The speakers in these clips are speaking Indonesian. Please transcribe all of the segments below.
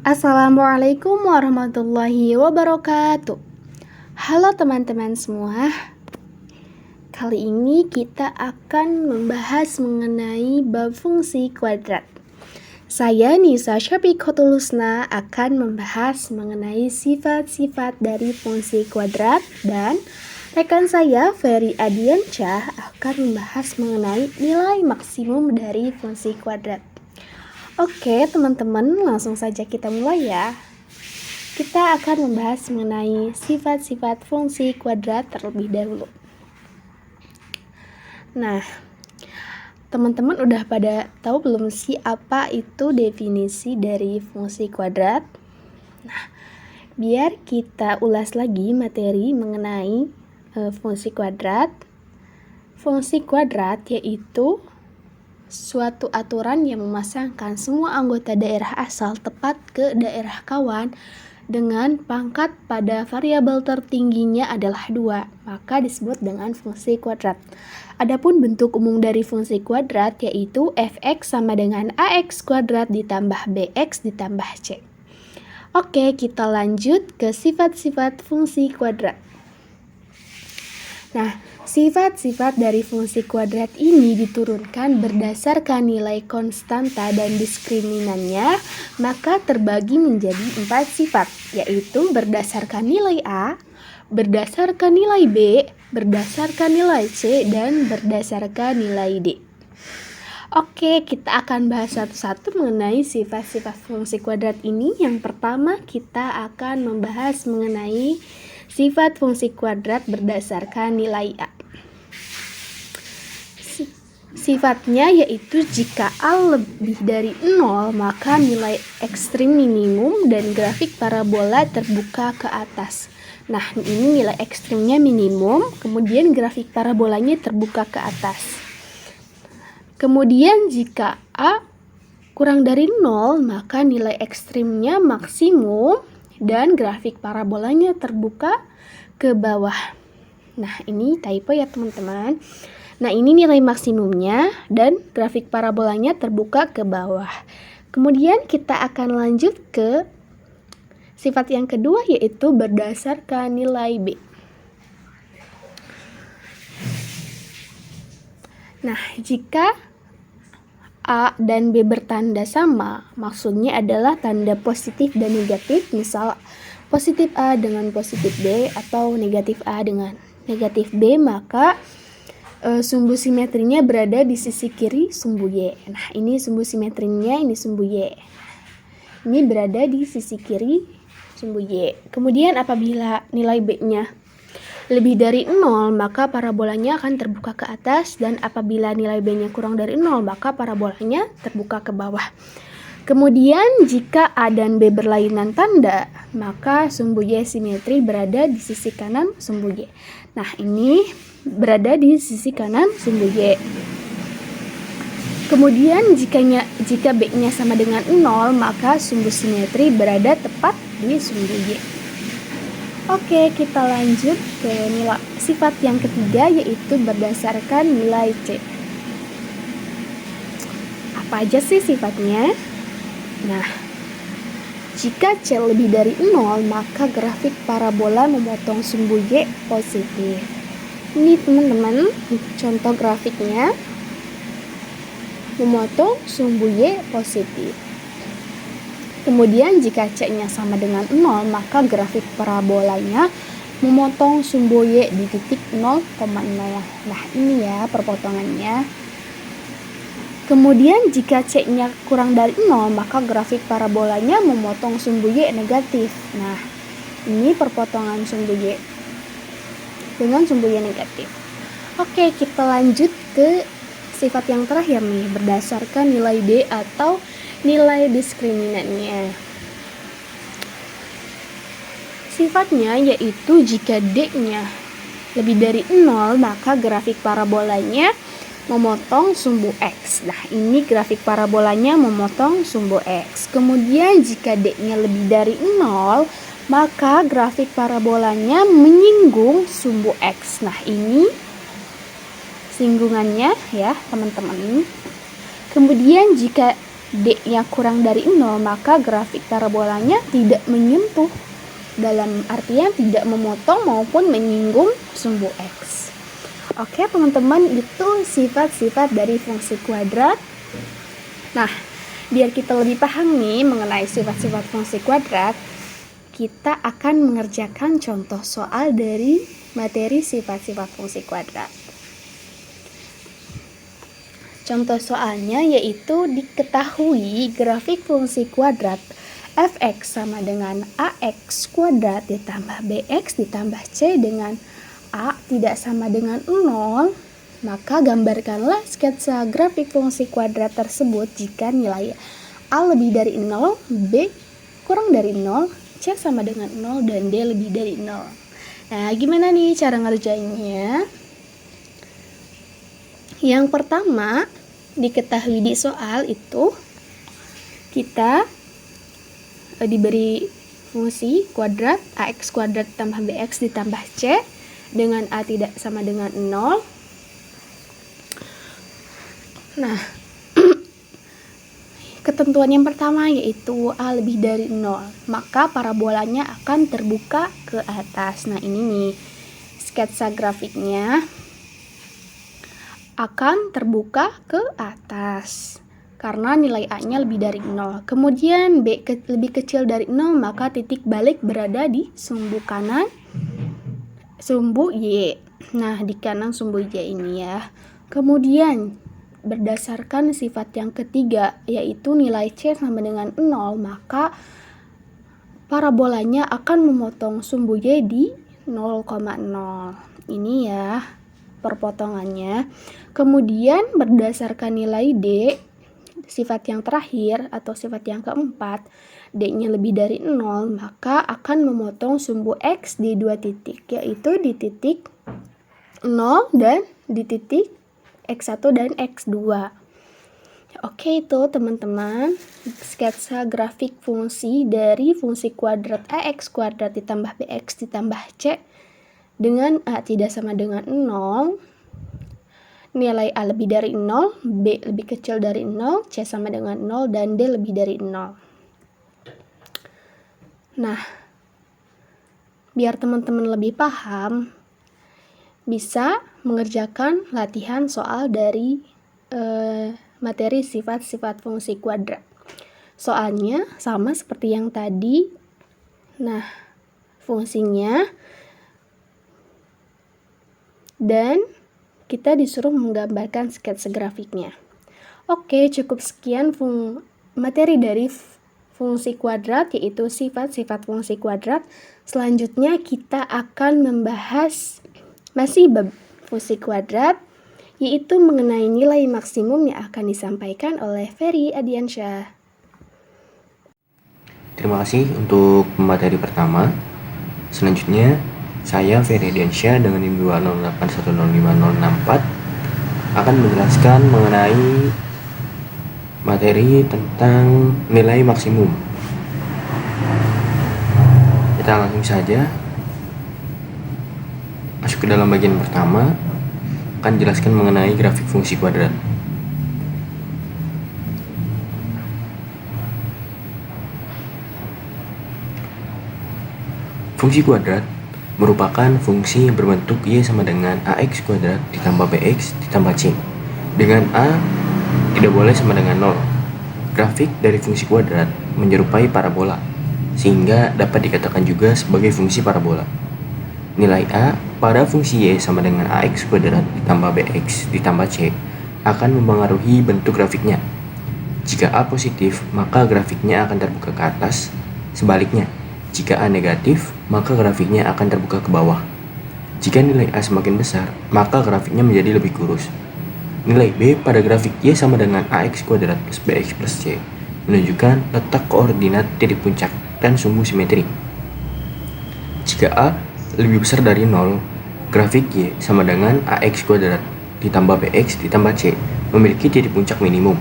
Assalamualaikum warahmatullahi wabarakatuh. Halo teman-teman semua. Kali ini kita akan membahas mengenai bab fungsi kuadrat. Saya Nisa Syafiqatul Husna akan membahas mengenai sifat-sifat dari fungsi kuadrat, dan rekan saya Ferry Adiansyah akan membahas mengenai nilai maksimum dari fungsi kuadrat. Oke teman-teman, langsung saja kita mulai ya. Kita akan membahas mengenai sifat-sifat fungsi kuadrat terlebih dahulu. Nah, teman-teman udah pada tahu belum sih apa itu definisi dari fungsi kuadrat? Nah, biar kita ulas lagi materi mengenai fungsi kuadrat. Fungsi kuadrat yaitu suatu aturan yang memasangkan semua anggota daerah asal tepat ke daerah kawan dengan pangkat pada variabel tertingginya adalah 2, maka disebut dengan fungsi kuadrat. Adapun bentuk umum dari fungsi kuadrat yaitu fx sama dengan ax kuadrat ditambah bx ditambah c. Oke, kita lanjut ke sifat-sifat fungsi kuadrat. Nah, sifat-sifat dari fungsi kuadrat ini diturunkan berdasarkan nilai konstanta dan diskriminannya, maka terbagi menjadi 4 sifat, yaitu berdasarkan nilai A, berdasarkan nilai B, berdasarkan nilai C, dan berdasarkan nilai D. Oke, kita akan bahas satu-satu mengenai sifat-sifat fungsi kuadrat ini. Yang pertama, kita akan membahas mengenai sifat fungsi kuadrat berdasarkan nilai A. Sifatnya yaitu jika A lebih dari 0, maka nilai ekstrim minimum dan grafik parabola terbuka ke atas. Nah, ini nilai ekstrimnya minimum, kemudian grafik parabolanya terbuka ke atas. Kemudian jika A kurang dari 0, maka nilai ekstrimnya maksimum dan grafik parabolanya terbuka ke bawah. Nah, ini typo ya teman-teman. Nah, ini nilai maksimumnya dan grafik parabolanya terbuka ke bawah. Kemudian kita akan lanjut ke sifat yang kedua, yaitu berdasarkan nilai B. Nah, jika A dan B bertanda sama, maksudnya adalah tanda positif dan negatif, misal positif A dengan positif B atau negatif A dengan negatif B, maka sumbu simetrinya berada di sisi kiri sumbu Y. Nah, ini sumbu simetrinya, ini sumbu Y. Ini berada di sisi kiri sumbu Y. Kemudian apabila nilai B-nya lebih dari 0, maka parabolanya akan terbuka ke atas, dan apabila nilai B-nya kurang dari 0, maka parabolanya terbuka ke bawah. Kemudian jika A dan B berlainan tanda, maka sumbu Y simetri berada di sisi kanan sumbu Y. Nah, ini berada di sisi kanan sumbu Y. Kemudian jika B-nya sama dengan 0, maka sumbu simetri berada tepat di sumbu Y. Oke, kita lanjut ke nilai sifat yang ketiga, yaitu berdasarkan nilai C. Apa aja sih sifatnya? Nah, jika C lebih dari 0, maka grafik parabola memotong sumbu Y positif. Ini teman-teman, contoh grafiknya memotong sumbu Y positif. Kemudian jika C-nya sama dengan 0, maka grafik parabolanya memotong sumbu Y di titik 0,0. Nah, ini ya perpotongannya. Kemudian jika C-nya kurang dari 0, maka grafik parabolanya memotong sumbu Y negatif. Nah, ini perpotongan sumbu Y dengan sumbu Y negatif. Oke, kita lanjut ke sifat yang terakhir nih, berdasarkan nilai D atau nilai diskriminannya. Sifatnya yaitu jika D-nya lebih dari 0, maka grafik parabolanya memotong sumbu X. Nah, ini grafik parabolanya memotong sumbu X. Kemudian jika D-nya lebih dari 0, maka grafik parabolanya menyinggung sumbu X. Nah, ini singgungannya ya teman-teman. Kemudian jika D-nya kurang dari 0, maka grafik parabolanya tidak menyentuh, dalam artian tidak memotong maupun menyinggung sumbu X. Oke teman-teman, itu sifat-sifat dari fungsi kuadrat. Nah, biar kita lebih paham nih mengenai sifat-sifat fungsi kuadrat, kita akan mengerjakan contoh soal dari materi sifat-sifat fungsi kuadrat. Contoh soalnya yaitu diketahui grafik fungsi kuadrat f(x) sama dengan ax kuadrat ditambah bx ditambah c dengan a tidak sama dengan 0, maka gambarkanlah sketsa grafik fungsi kuadrat tersebut jika nilai a lebih dari 0, b kurang dari 0, c sama dengan 0, dan d lebih dari 0. Nah, gimana nih cara ngerjainnya? Yang pertama, diketahui di soal itu kita diberi fungsi kuadrat ax kuadrat ditambah bx ditambah c dengan a tidak sama dengan 0. Nah, ketentuan yang pertama yaitu a lebih dari 0, maka parabolanya akan terbuka ke atas. Nah, ini nih sketsa grafiknya akan terbuka ke atas karena nilai a-nya lebih dari 0. Kemudian b lebih kecil dari 0, maka titik balik berada di sumbu kanan sumbu y. Nah, di kanan sumbu y ini ya. Kemudian berdasarkan sifat yang ketiga yaitu nilai c sama dengan 0, maka parabolanya akan memotong sumbu y di 0,0. Ini ya perpotongannya. Kemudian berdasarkan nilai d, sifat yang terakhir atau sifat yang keempat, d-nya lebih dari 0, maka akan memotong sumbu x di dua titik, yaitu di titik 0 dan di titik x1 dan x2. Oke, itu teman-teman sketsa grafik fungsi dari fungsi kuadrat ax kuadrat ditambah bx ditambah c dengan a tidak sama dengan 0, nilai a lebih dari 0, b lebih kecil dari 0, c sama dengan 0, dan d lebih dari 0. Nah, biar teman-teman lebih paham, bisa mengerjakan latihan soal dari materi sifat-sifat fungsi kuadrat. Soalnya sama seperti yang tadi. Nah, fungsinya dan kita disuruh menggambarkan sketsa grafiknya. Oke, cukup sekian materi dari fungsi kuadrat, yaitu sifat-sifat fungsi kuadrat. Selanjutnya kita akan membahas masih bab fungsi kuadrat, yaitu mengenai nilai maksimum yang akan disampaikan oleh Ferry Adiansyah. Terima kasih untuk materi pertama. Selanjutnya, saya Ferry Adiansyah dengan NIM 208105064 akan menjelaskan mengenai materi tentang nilai maksimum. Kita langsung saja masuk ke dalam bagian pertama, akan jelaskan mengenai grafik fungsi kuadrat. Fungsi kuadrat merupakan fungsi yang berbentuk y sama dengan ax kuadrat ditambah bx ditambah c, dengan a tidak boleh sama dengan 0. Grafik dari fungsi kuadrat menyerupai parabola, sehingga dapat dikatakan juga sebagai fungsi parabola. Nilai a pada fungsi y sama dengan ax kuadrat ditambah bx ditambah c akan mempengaruhi bentuk grafiknya. Jika a positif, maka grafiknya akan terbuka ke atas. Sebaliknya, jika a negatif, maka grafiknya akan terbuka ke bawah. Jika nilai a semakin besar, maka grafiknya menjadi lebih kurus. Nilai b pada grafik y sama dengan ax kuadrat plus bx plus c menunjukkan letak koordinat titik puncak dan sumbu simetri. Jika a lebih besar dari 0, grafik y sama dengan ax kuadrat ditambah bx ditambah c memiliki titik puncak minimum.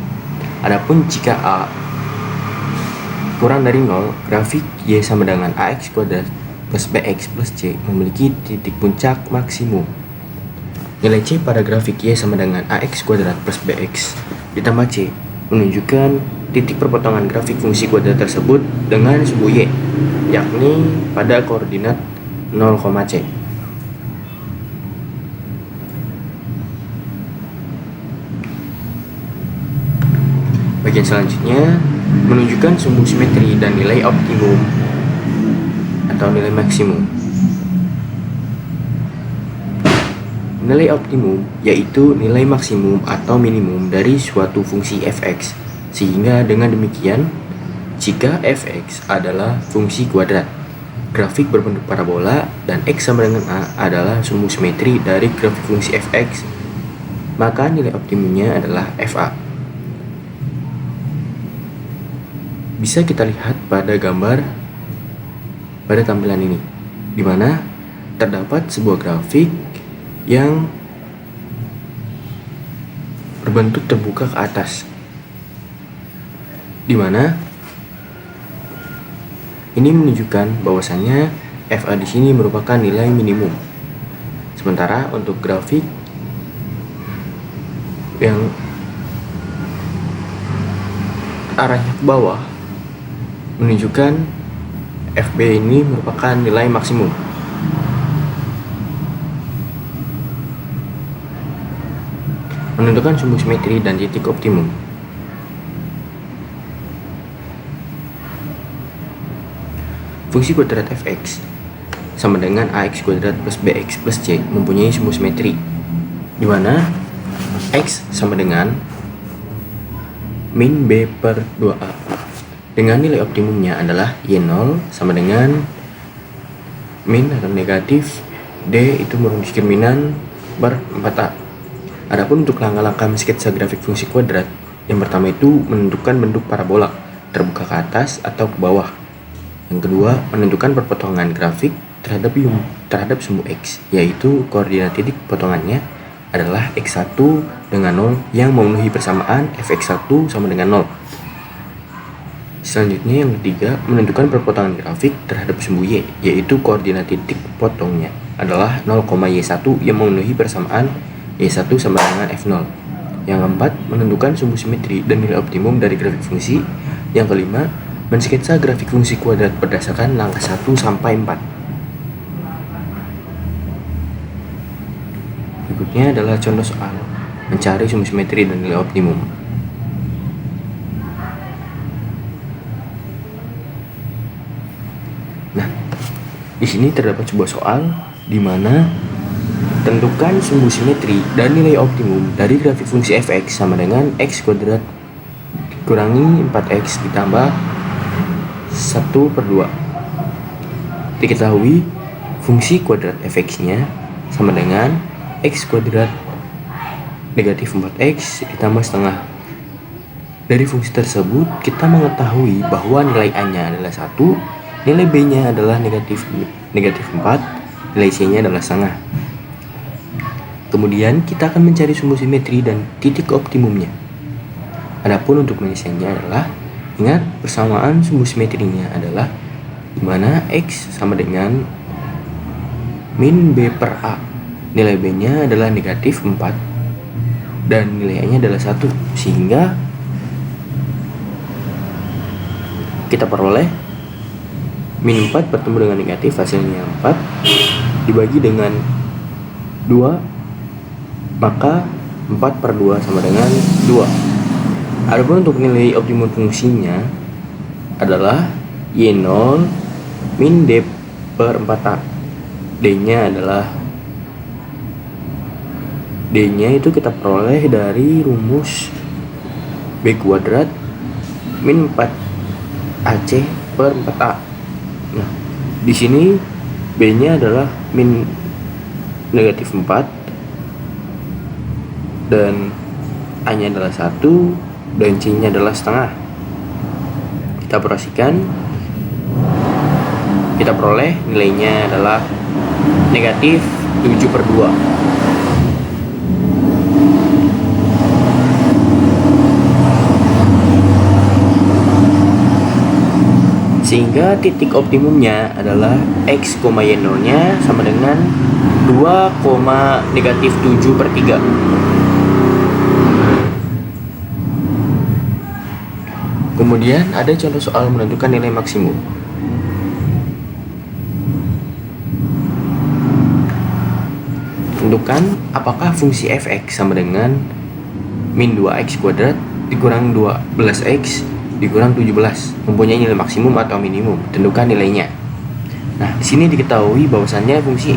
Adapun jika a kurang dari 0, grafik y sama dengan ax kuadrat plus bx plus c memiliki titik puncak maksimum. Nilai c pada grafik y sama dengan ax kuadrat plus bx ditambah c menunjukkan titik perpotongan grafik fungsi kuadrat tersebut dengan sumbu y, yakni pada koordinat 0, c. Bagian selanjutnya menunjukkan sumbu simetri dan nilai optimum atau nilai maksimum. Nilai optimum yaitu nilai maksimum atau minimum dari suatu fungsi fx. Sehingga dengan demikian, jika fx adalah fungsi kuadrat, grafik berbentuk parabola, dan x sama dengan a adalah sumbu simetri dari grafik fungsi fx, maka nilai optimumnya adalah fa. Bisa kita lihat pada gambar pada tampilan ini, di mana terdapat sebuah grafik yang berbentuk terbuka ke atas, di mana ini menunjukkan bahwasannya FA di sini merupakan nilai minimum. Sementara untuk grafik yang arahnya ke bawah menunjukkan FB ini merupakan nilai maksimum. Menentukan sumbu simetri dan titik optimum. Fungsi kuadrat fx sama dengan ax kuadrat plus bx plus c mempunyai sumbu simetri, di mana x sama dengan min b per 2a, dengan nilai optimumnya adalah y0 sama dengan min atau negatif d itu merupakan diskriminan per 4a. Adapun untuk langkah-langkah sketsa grafik fungsi kuadrat, yang pertama itu menentukan bentuk parabola terbuka ke atas atau ke bawah. Yang kedua, menentukan perpotongan grafik terhadap sumbu x, yaitu koordinat titik potongannya adalah x1 dengan 0 yang memenuhi persamaan fx1 sama dengan 0. Selanjutnya yang ketiga, menentukan perpotongan grafik terhadap sumbu y, yaitu koordinat titik potongnya adalah 0,y1 yang memenuhi persamaan y1 sama dengan f0. Yang keempat, menentukan sumbu simetri dan nilai optimum dari grafik fungsi. Yang kelima, mensketsa grafik fungsi kuadrat berdasarkan langkah 1 sampai 4. Berikutnya adalah contoh soal mencari sumbu simetri dan nilai optimum. Nah, di sini terdapat sebuah soal di mana tentukan sumbu simetri dan nilai optimum dari grafik fungsi fx sama dengan x kuadrat dikurangi 4x ditambah 1/2. Diketahui fungsi kuadrat fx-nya sama dengan x kuadrat negatif 4x ditambah setengah. Dari fungsi tersebut kita mengetahui bahwa nilai a-nya adalah 1, nilai b-nya adalah negatif 4, nilai c-nya adalah setengah. Kemudian kita akan mencari sumbu simetri dan titik optimumnya. Adapun untuk menyelesaikannya adalah, ingat persamaan sumbu simetrinya adalah di mana x sama dengan min b per a. Nilai b-nya adalah negatif 4 dan nilai a-nya adalah 1, sehingga kita peroleh min 4 bertemu dengan negatif, hasilnya 4 dibagi dengan 2, maka 4/2 sama dengan 2. Adapun untuk nilai optimum fungsinya adalah y0 min d per 4a. D-nya itu kita peroleh dari rumus b kuadrat min 4ac per 4a. Nah, di sini b-nya adalah min negatif 4 dan a-nya adalah 1 dan c-nya adalah setengah. Kita operasikan, kita peroleh nilainya adalah negatif 7/2. Sehingga titik optimumnya adalah x, y0 nya sama dengan 2, negatif 7/3. Kemudian ada contoh soal menentukan nilai maksimum. Tentukan apakah fungsi f(x) sama dengan min 2x kuadrat dikurang 12x dikurang 17 mempunyai nilai maksimum atau minimum. Tentukan nilainya. Nah, di sini diketahui bahwasannya fungsi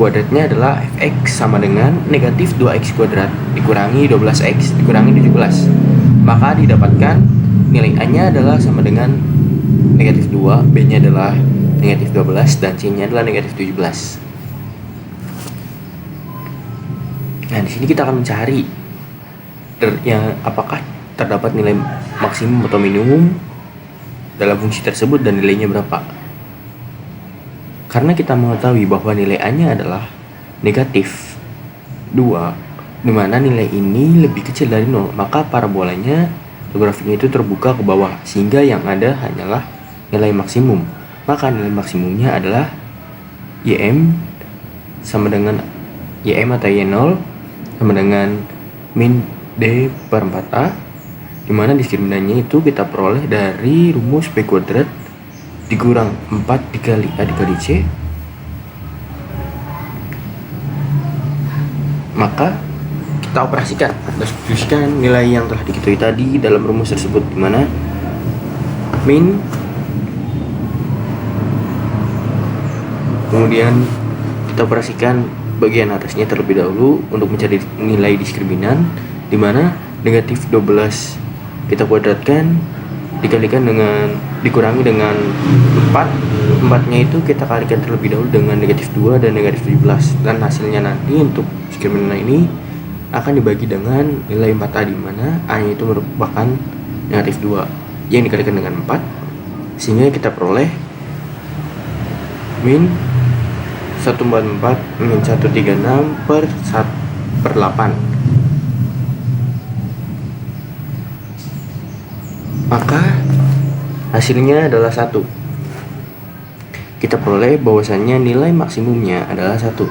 kuadratnya adalah f(x) sama dengan negatif 2x kuadrat dikurangi 12x dikurangi 17. Maka didapatkan nilai a-nya adalah sama dengan negatif 2, b-nya adalah negatif 12, dan c-nya adalah negatif 17. Nah, di sini kita akan mencari apakah terdapat nilai maksimum atau minimum dalam fungsi tersebut dan nilainya berapa. Karena kita mengetahui bahwa nilai a-nya adalah negatif 2, di mana nilai ini lebih kecil dari 0, maka parabolanya atau grafiknya itu terbuka ke bawah, sehingga yang ada hanyalah nilai maksimum. Maka nilai maksimumnya adalah ym sama dengan ym atau y0 sama dengan min d per 4a, dimana diskriminannya itu kita peroleh dari rumus b kuadrat dikurang 4 dikali a dikali c. Maka kita operasikan atau substitusikan nilai yang telah diketahui tadi dalam rumus tersebut, dimana min, kemudian kita operasikan bagian atasnya terlebih dahulu untuk mencari nilai diskriminan, dimana negatif 12 kita kuadratkan dikalikan dengan dikurangi dengan 4nya itu kita kalikan terlebih dahulu dengan negatif 2 dan negatif 17, dan hasilnya nanti untuk diskriminan ini akan dibagi dengan nilai 4a, di mana a-nya itu merupakan negatif 2 yang dikalikan dengan 4, sehingga kita peroleh min 144 min 136 per 8. Maka hasilnya adalah 1. Kita peroleh bahwasannya nilai maksimumnya adalah 1.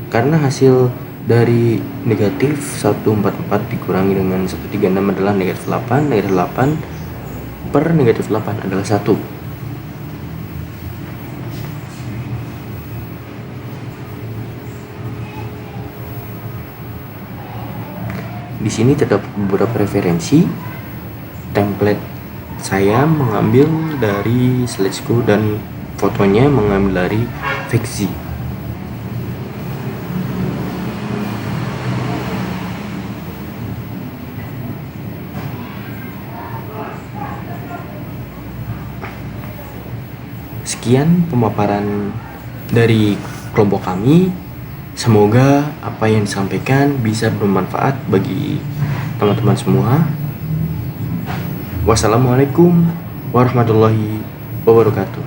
Karena hasil dari negatif 144 dikurangi dengan 136 adalah negatif 8. Negatif 8 per negatif 8 adalah 1. Di sini terdapat beberapa referensi. Template saya mengambil dari Slideshow dan fotonya mengambil dari Fixzy. Sekian pemaparan dari kelompok kami. Semoga apa yang disampaikan bisa bermanfaat bagi teman-teman semua. Wassalamualaikum warahmatullahi wabarakatuh.